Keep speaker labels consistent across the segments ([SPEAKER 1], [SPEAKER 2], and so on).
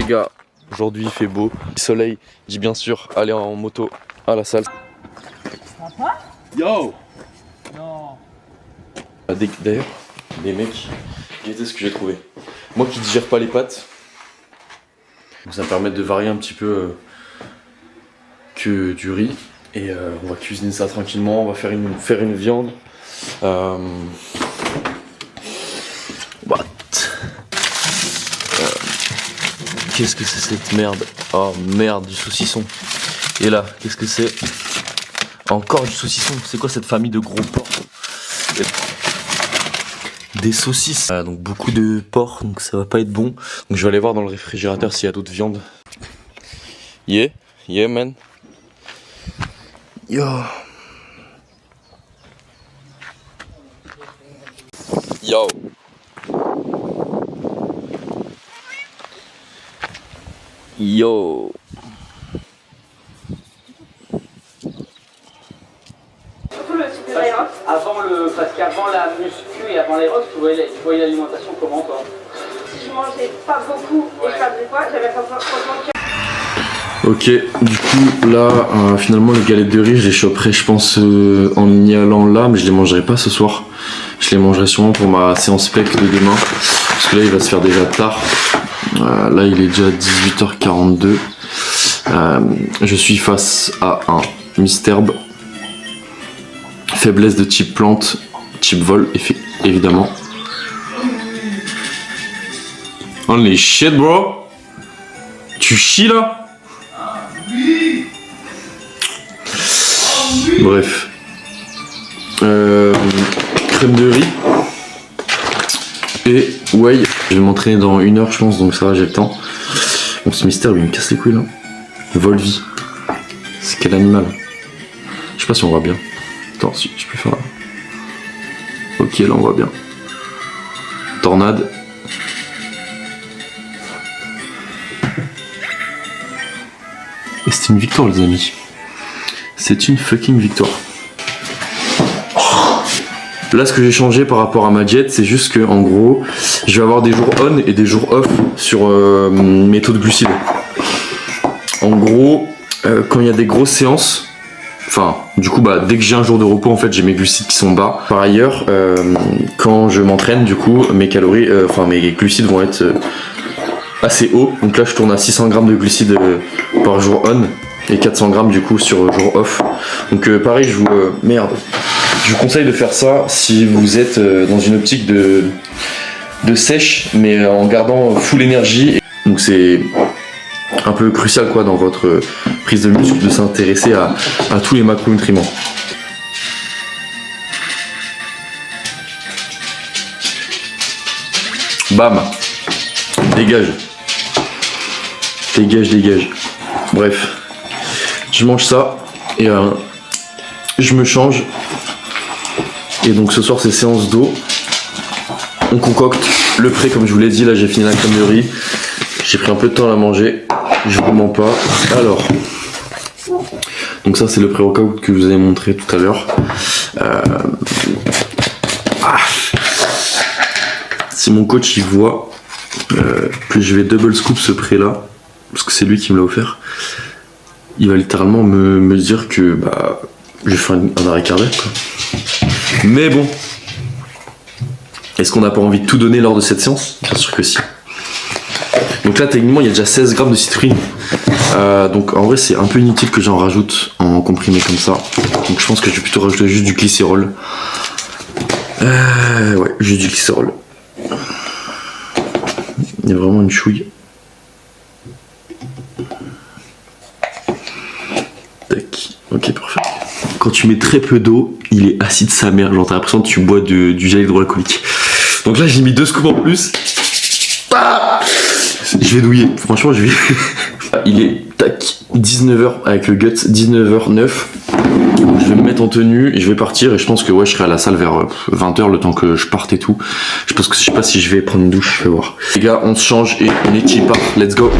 [SPEAKER 1] les gars, aujourd'hui il fait beau, soleil, je dis bien sûr aller en moto à la salle.
[SPEAKER 2] Papa?
[SPEAKER 1] Yo!
[SPEAKER 2] Non.
[SPEAKER 1] D'ailleurs, les mecs, regardez ce que j'ai trouvé. Moi qui digère pas les pâtes, ça me permet de varier un petit peu que du riz. Et on va cuisiner ça tranquillement, on va faire une viande. Qu'est-ce que c'est cette merde? Oh merde, du saucisson. Et là, qu'est-ce que c'est? Encore du saucisson. C'est quoi cette famille de gros porcs? Des saucisses. Donc beaucoup de porc, donc ça va pas être bon. Donc je vais aller voir dans le réfrigérateur s'il y a d'autres viandes. Yeah, yeah man. Yo. Yo. Yo.
[SPEAKER 3] Surtout le super aérox. Parce qu'avant la muscu et avant l'aérox, tu voyais l'alimentation comment toi?
[SPEAKER 4] Je mangeais pas beaucoup et je perdais poids, j'avais franchement.
[SPEAKER 1] Ok, du coup là, finalement les galettes de riz je les choperai je pense en y allant là, mais je les mangerai pas ce soir. Je les mangerai sûrement pour ma séance pec de demain, parce que là il va se faire déjà tard. Là il est déjà 18h42. Je suis face à un Misterbe. Faiblesse de type plante, type vol, évidemment. Holy shit bro! Tu chies là? Bref. Crème de riz. Et ouais, je vais m'entraîner dans 1 heure je pense, donc ça va, j'ai le temps. Bon, ce mystère lui il me casse les couilles là. Volvi. C'est quel animal? Je sais pas si on voit bien. Attends, si je peux faire là. Ok, là on voit bien. Tornade. Et c'est une victoire les amis. C'est une fucking victoire. Là ce que j'ai changé par rapport à ma diète, c'est juste que en gros, je vais avoir des jours on et des jours off sur mes taux de glucides. En gros, quand il y a des grosses séances, enfin du coup bah dès que j'ai un jour de repos en fait j'ai mes glucides qui sont bas. Par ailleurs, quand je m'entraîne du coup mes calories, enfin mes glucides vont être assez hauts. Donc là je tourne à 600 grammes de glucides par jour on et 400 grammes du coup sur jour off. Donc pareil je vous conseille de faire ça si vous êtes dans une optique de sèche mais en gardant full énergie. Donc c'est un peu crucial quoi dans votre prise de muscle de s'intéresser à tous les macronutriments. Bam, dégage. Dégage. Bref, je mange ça et je me change. Et donc ce soir c'est séance d'eau. On concocte le pré comme je vous l'ai dit. Là j'ai fini la crème de riz. J'ai pris un peu de temps à la manger. Je vous mens pas. Alors, donc ça c'est le pré-workout que je vous avais montré tout à l'heure. Si mon coach il voit que je vais double scoop ce pré là, parce que c'est lui qui me l'a offert, il va littéralement me dire que bah je vais faire un arrêt cardiaque quoi. Mais bon, est-ce qu'on n'a pas envie de tout donner lors de cette séance? Bien sûr que si. Donc là techniquement il y a déjà 16 grammes de citrulline. Donc en vrai c'est un peu inutile que j'en rajoute en comprimé comme ça. Donc je pense que je vais plutôt rajouter juste du glycérol. Ouais, juste du glycérol. Il y a vraiment une chouille. Tac, ok parfait. Quand tu mets très peu d'eau, il est acide sa mère, genre t'as l'impression que tu bois du gel hydroalcoolique. Donc là j'ai mis 2 scoops en plus. Ah, je vais douiller, franchement je vais... Il est tac 19h avec le guts, 19h09. Je vais me mettre en tenue et je vais partir et je pense que ouais je serai à la salle vers 20h le temps que je parte et tout. Je sais pas si je vais prendre une douche, je vais voir. Les gars on se change et on est cheap, let's go.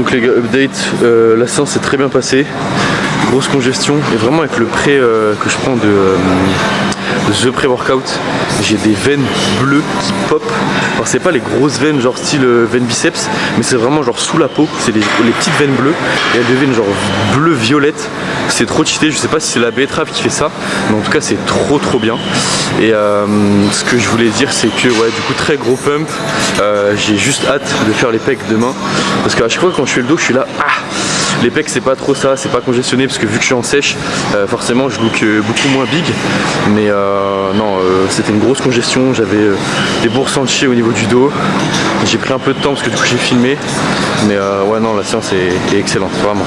[SPEAKER 1] Donc les gars, update, la séance s'est très bien passée. Grosse congestion et vraiment avec le pré que je prends de The Pre-Workout, j'ai des veines bleues qui pop. Alors c'est pas les grosses veines genre style veine biceps, mais c'est vraiment genre sous la peau, c'est les petites veines bleues et elles deviennent genre bleu-violette. C'est trop cheaté, je sais pas si c'est la betterave qui fait ça, mais en tout cas c'est trop bien. Et ce que je voulais dire c'est que ouais, du coup très gros pump, j'ai juste hâte de faire les pecs demain parce qu'à chaque fois quand je fais le dos je suis là, les pecs c'est pas trop ça, c'est pas congestionné parce que vu que je suis en sèche, forcément je look beaucoup moins big. Mais non, c'était une grosse congestion, j'avais des bons ressentis au niveau du dos. J'ai pris un peu de temps parce que du coup j'ai filmé. Mais ouais non, la séance est excellente, vraiment.